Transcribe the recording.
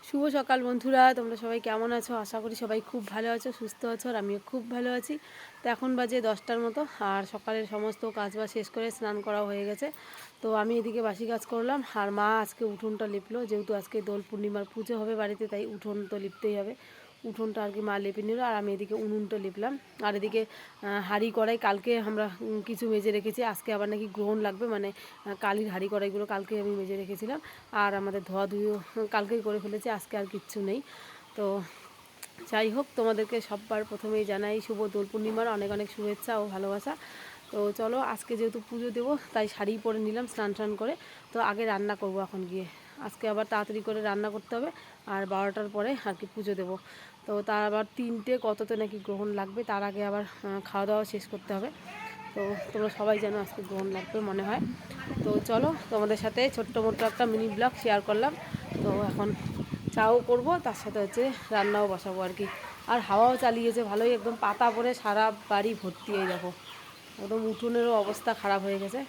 শুভ সকাল বন্ধুরা, তোমরা সবাই কেমন আছো? আশা করি সবাই খুব ভালো আছো, সুস্থ আছো, আর আমিও খুব ভালো আছি। তো এখন বাজে 10টার মতো, আর সকালের সমস্ত কাজবাজ শেষ করে স্নান করা হয়ে গেছে। তো আমি এদিকে বাসি কাজ করলাম, আর মা আজকে উঠোনটা লিপলো, যেহেতু আজকে দোল পূর্ণিমার পুজো হবে বাড়িতে, তাই উঠোন তো লিপতেই হবে। উঠোনটা আর কি মা লেপে নিল, আর আমি এদিকে উনুনটা লিপলাম। আর এদিকে হাঁড়ি কড়াই কালকে আমরা কিছু মেজে রেখেছি, আজকে আবার নাকি গ্রহণ লাগবে, মানে কালির হাঁড়ি কড়াইগুলো কালকে আমি মেজে রেখেছিলাম। আর আমাদের ধোয়া ধুয়েও কালকেই করে ফেলেছি, আজকে আর কিচ্ছু নেই। তো যাই হোক, তোমাদেরকে সববার প্রথমেই জানাই শুভ দোল পূর্ণিমার অনেক অনেক শুভেচ্ছা ও ভালোবাসা। তো চলো, আজকে যেহেতু পুজো দেবো তাই শাড়ি পরে নিলাম স্নান টান করে। তো আগে রান্না করব এখন গিয়ে, আজকে আবার তাড়াতাড়ি করে রান্না করতে হবে, আর 12টার পরে আর কি পুজো দেবো। তো তার আবার 3টে কততে নাকি গ্রহণ লাগবে, তার আগে আবার খাওয়া দাওয়া শেষ করতে হবে। তো তোমরা সবাই জানো আজকে গ্রহণ লাগবে মনে হয়। তো চলো, তোমাদের সাথে ছোট্ট মোটো একটা মিনি ব্লগ শেয়ার করলাম। তো এখন চাও করব, তার সাথে হচ্ছে রান্নাও বসাবো আর কি। আর হাওয়াও চালিয়েছে ভালোই, একদম পাতা পড়ে সারা বাড়ি ভর্তি। এই দেখো, একদম উঠোনেরও অবস্থা খারাপ হয়ে গেছে।